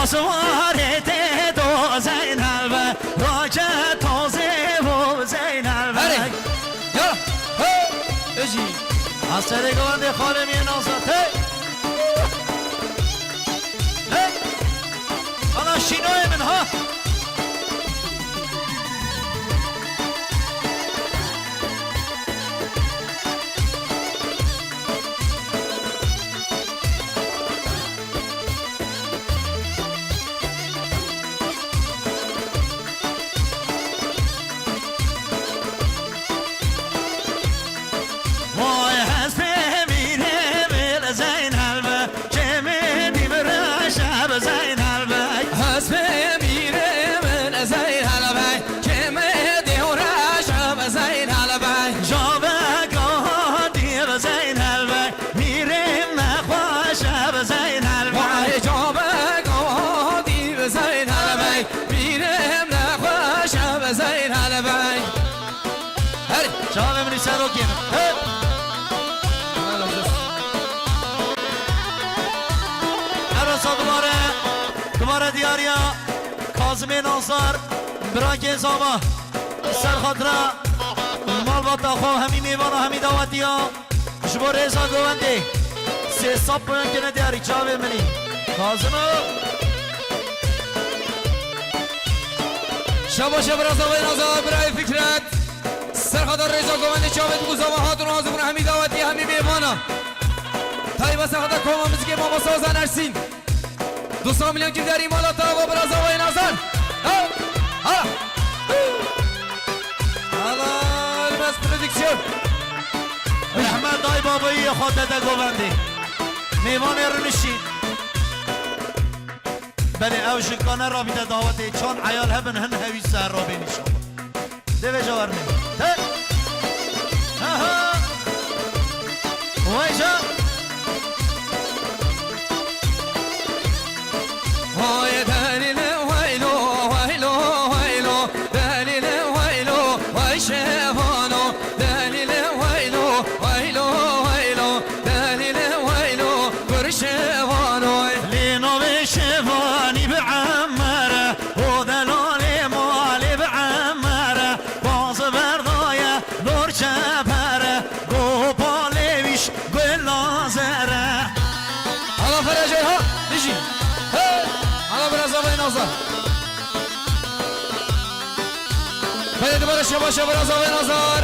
سوارت دو زین البه راجه تازه و زین البه یا اجی از سر گوند خالمی نازد انا شینوی من ها دوباره دیاریا کاظم ناصر براک زاما سرخاطره مال با تاخو همی میوان و همی دعوتی ها شما رزا گونده سه ساب پوین کنه دیاری چاوه منی کاظم شباشه برازا و نازا برای فکرت سرخاطر رزا گونده چاوه دو زاما هاتون حاضر همی دعوتی همی میوانا تایبا سرخاطر کوما مزگی ماما سازن ارسین 200 میلیون که در ایمالاتا و برازا و نازن حالا بس پردیکشن رحمت دای بابایی خودت گوونده میوان رنشین بله او شکانه را بیده دعوته چون عیال هبن هن هوی سر را بینی شما دوه جوار نمی ویجا وای دلیل ویلو ویلو ویلو دلیل ویلو وای شهوانو دلیل ویلو ویلو ویلو دلیل ویلو گر شهوانو لینو به شهوانی بعمره و دلال مالی بعمره باز بردایه دور چپره گو پالیویش گل لازره حالا فرجه ها دیجی حالا برازا و نازا باید دوباره شباشه برازا و نازار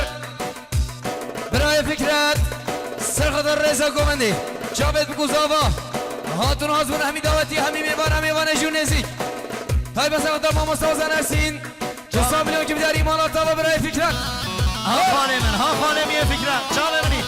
برای فکرت سرخاطر رزا گومندی جاوید بگوزاوا هاتون حاضرون همی دعوتی همی میوان جون نزیک تای بس سرخاطر ماما سازن ارسین 200 میلیون که بیدار ایمالاتا و برای فکرت ها خانه من ها خانه میه فکرت چا ببینی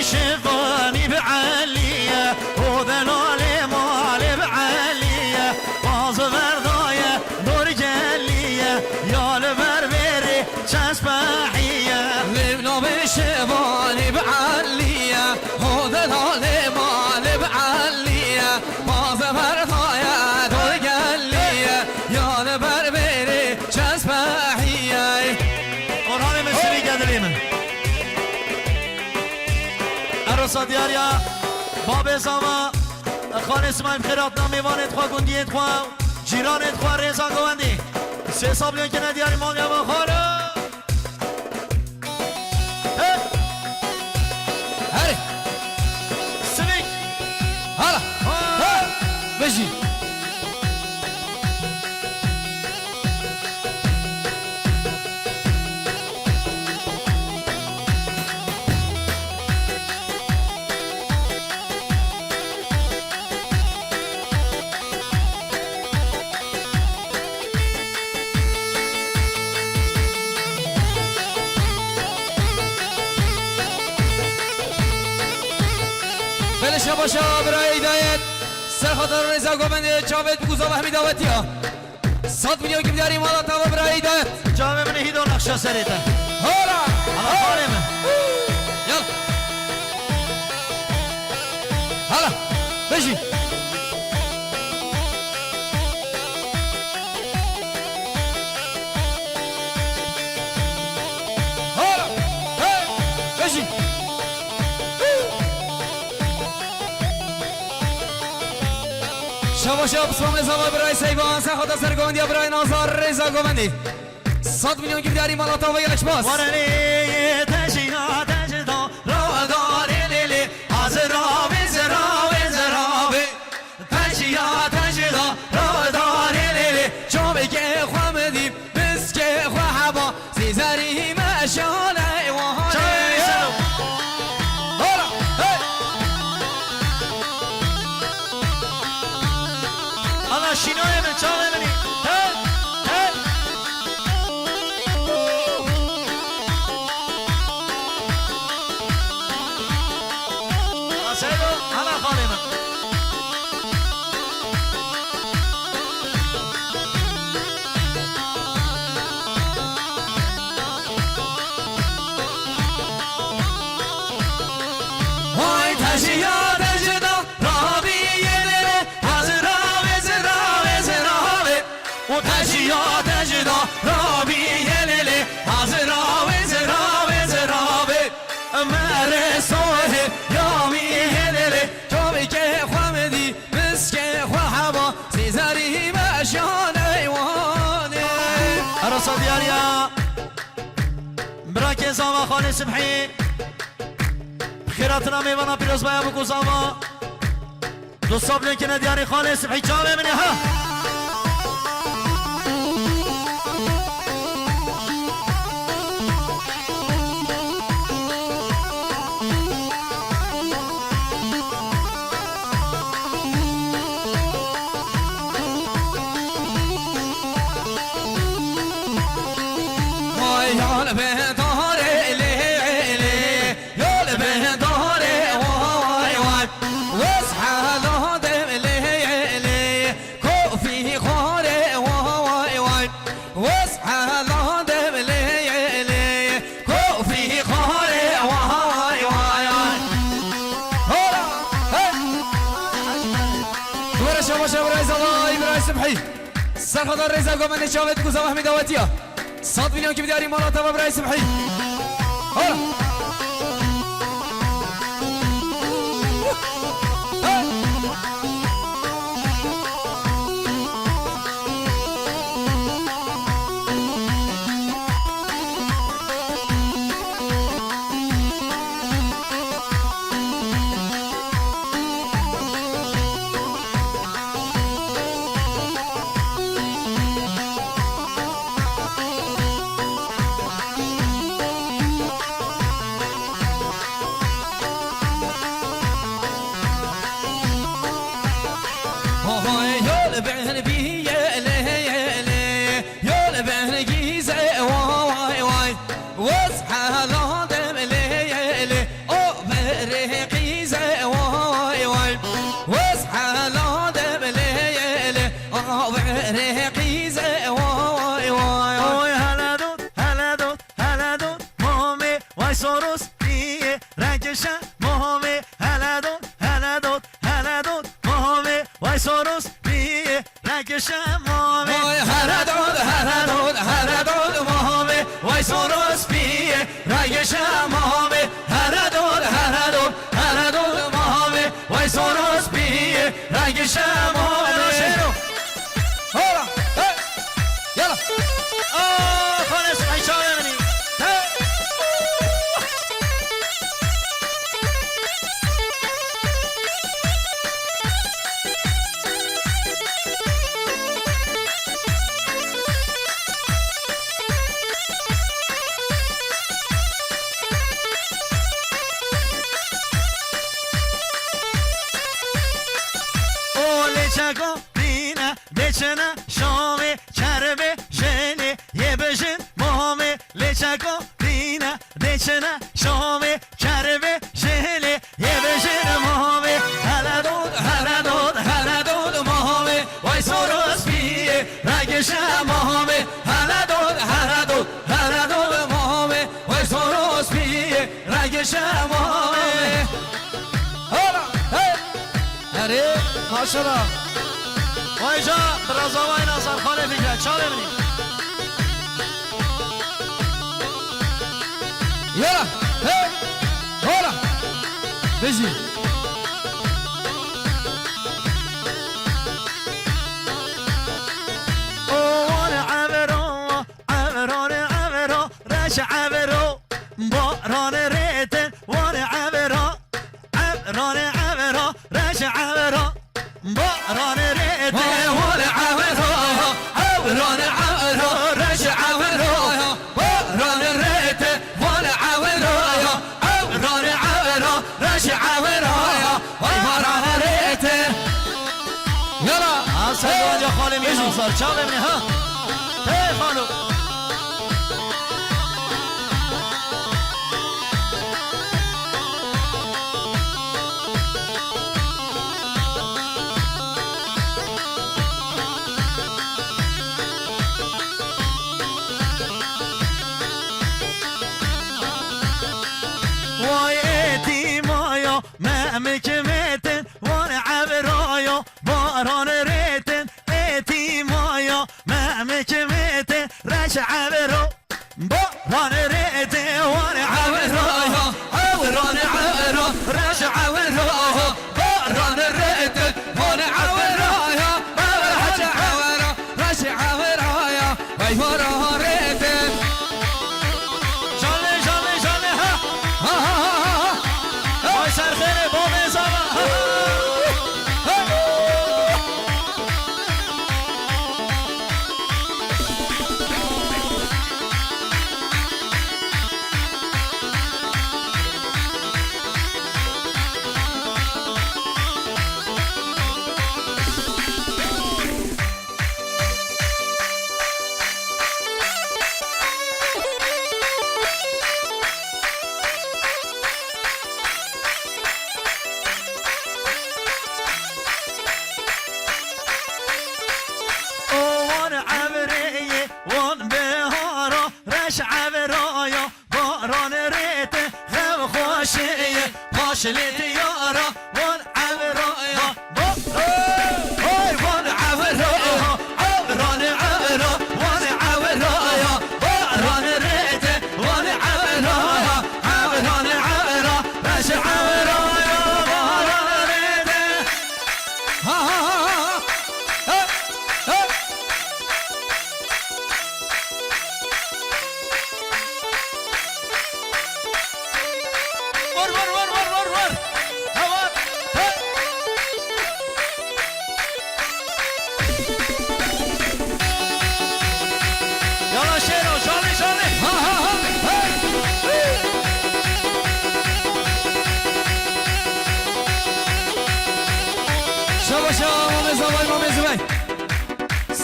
شفاني بعلية وذلولي مالي بعلية باز برداية نور جلية يا البربري شسبحية لبنو بشفاني بعلية وذلولي مالي بعلية باز برداية نور جلية يا البربري شسبحية قرآن مسیری گدلی من عروسا دیاریا باب زاما خان اسماعیل خیرات نامیوانت خواه گندیت خواه جیرانت خواه ریزا گواندی 300 میلیون که ندیاری مال یا خانه هری سویک هلا بجی شباشا برای هدایت سرخاطر رضا گوبنده جاوید بگوزا و همی دعوتی ها 100 میلیون که بیداریم حالا تا برای هدایت جامعه من هیدو نقشه سریته هالا حالا خانم یلا حالا بشی باشه بسوام زوا برای سیوان سخت سرگوندی برای نازار رضا گوندی 100 میلیون گیف داری مالاتا و یلش باز ورنی تشینا تجدا رو داری لیلی حاضرا وزرا وزرا تشیا تجدا رو داری لیلی جامعه که خوامدی بس که خواه زیزاری مشانه شینای من چاقه منی سیدو همه خالی من های تشیاد اجدا رابی تشیا تجدا رابی لیلی حاضرا وزرا وزرا مرسوه یامی لیلی جامعه که خوامدی بس که خواه زیزاری مشانه ایوانه راسا دیاریا براک زاما خانه سبحی خیراتنا میوانا پیروز بایا بکو زاما دو صاب لنکنه دیاری خانه سبحی جامعه منی ها سرخدا رضا گومنی شاهد گوزا محمد دعوتیا 100 میلیون که بیداری مالاتا و برای سبحی ماشاءالله وای جا برازاوای ناصر خانه فکر چاله منی یالا هی هولا بجی رش عبرو باران ریتن وان عبرا عبران عبرا رش عبرا باران ریتن وان عبرا عبران عبرا رش عبرا باران ریتن وان عبرا عبران عبرا رش عبرا وای باران ریتن يلا حسن واجه خاله میشون سال چا ببینی ها هی خالو مكمتن وانا عبرايا باران ريتن ايتي مايا ما مكمتن رش عبرو باران ريتن وانا عبرايا عبران عبرو رش عبرو باران ريتن وانا عبرايا رش عبرو رش عبرايا واي باران ريتن جالي جالي جالي ها وای سرخیره با میزامه شلت يارا وان عبرايا هاي وان عبرايا عبران عبرا وان عبرايا باران ريته وان عبرايا عبران عبرا باش عبرايا باران ريته ها ها ها ها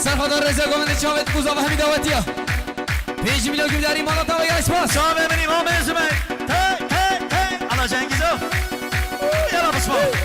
سرخدار رضا گومنده چاوت گوزاو همین دعوتیه 5 میلیون که داری مالا تا بگرش باز شما ببینیم ما میزمه هی هی هی الا جنگیزو یلا بسما یلا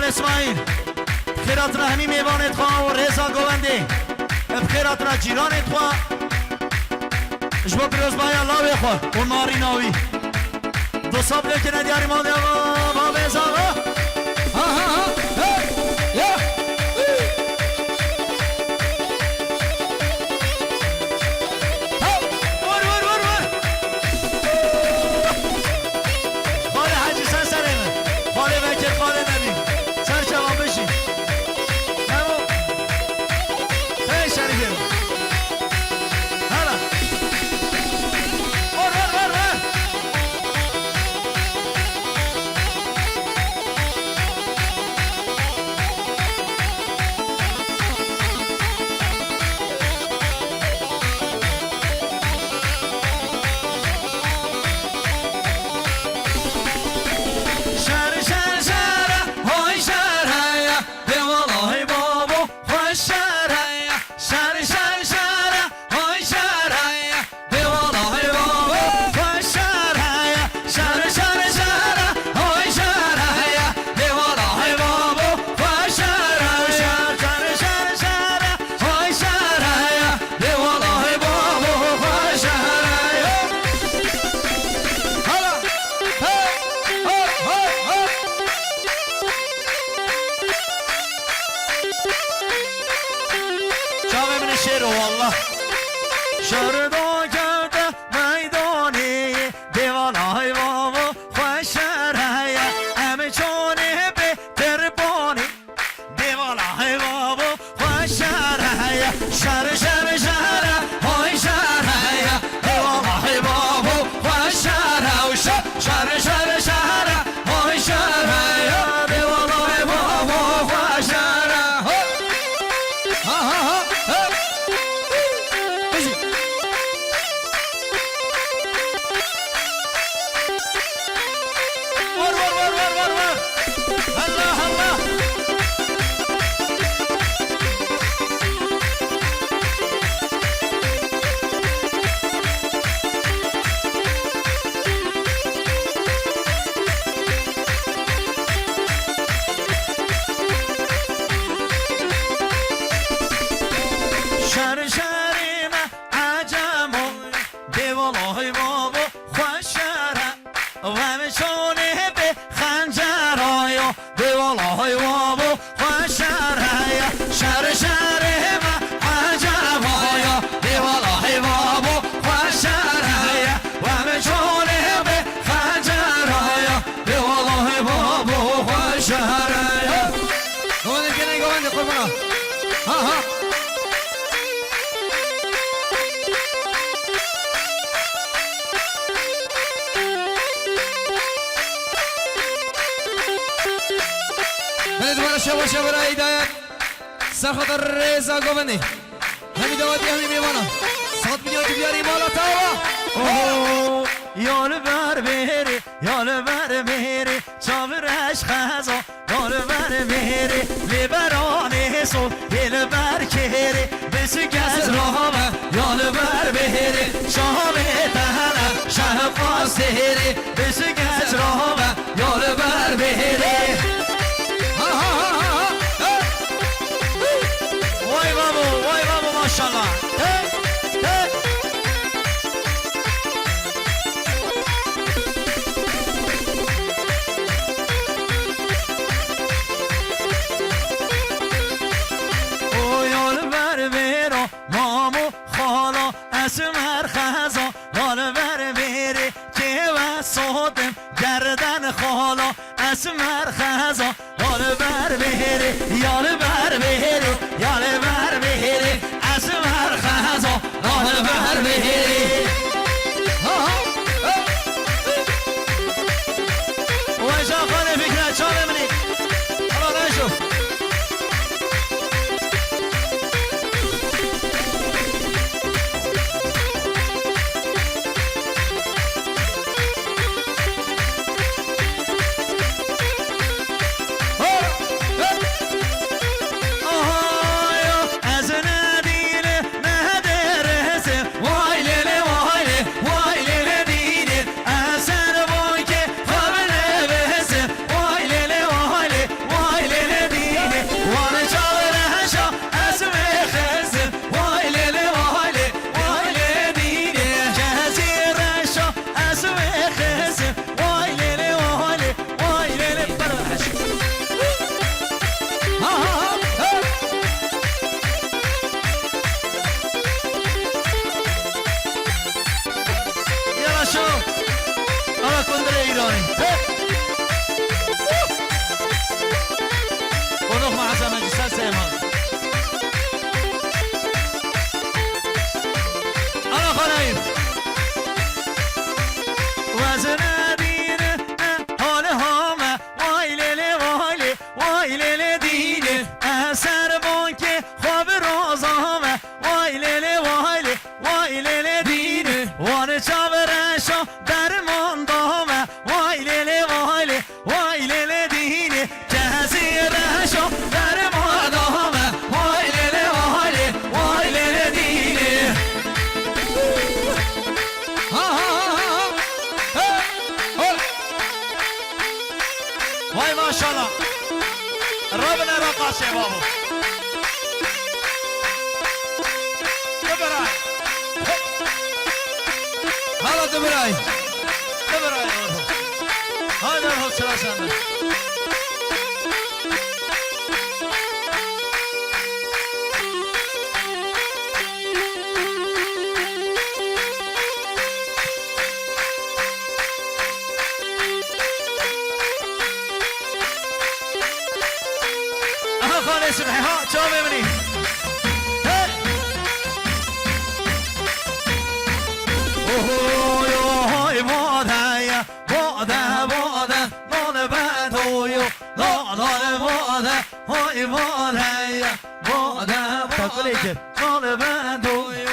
اسماعیل بخیراتنا همی میوانت خواه و رضا گوونده بخیراتنا جیرانت خواه جبا پیروز بایا لاوی خواه و ناری ناوی دو ساب لیکنه دیاری مانده با بیزا ها ها ها یا والله شردا کرده میدانی دیوانای بابا خوش شهره همه چونه بهتر بانی دیوانای بابا خوش شهره شهر شهر شهر های شهره دیوانای بابا خوش شهره شهر شهر شهر های شهره دیوانای بابا خوش شهره ها ها ها الله الله شهر شهر من عجم دیوالای بابا خوش شهره و همه چونه به خنجرهای دیوالای بابا خوش شهره شهر شهر من عجم دیوالای بابا خوش شهره و همه چونه به خنجرهای دیوالای بابا خوش شهره گوانده کنه گوانده قربانا ها ها بله دوباره شبا شبا را هدایت سرخاطر رضا گوونده همی دواتی همی میوانا ساعت میلیون بیاری بالا تاوا یال بر بری یال بر بری چاورش خزا یال بر بری لیبران سو یل بر کری بسو گز راه یال بر بری شاه تهنه شه قاصری بسو گز راه یال بر بری وای بابا ماشاءالله مامو خالا اسمر خزا یال بر بری که وسادم گردن خالا اسمر خزا یال بر بری یال بر بری یال بر بری اسمر خزا یال بر بری و جاخان فکرت چاره منی حالا نشو وای ماشاءالله ربنا رقص يا بابا دبراي هلا دبراي دبراي هذا هو سلاسل خانه سبحی ها چا ببینی اوه اوه باده باده باده نان بدویو نان باده های باده باده باده نان بدویو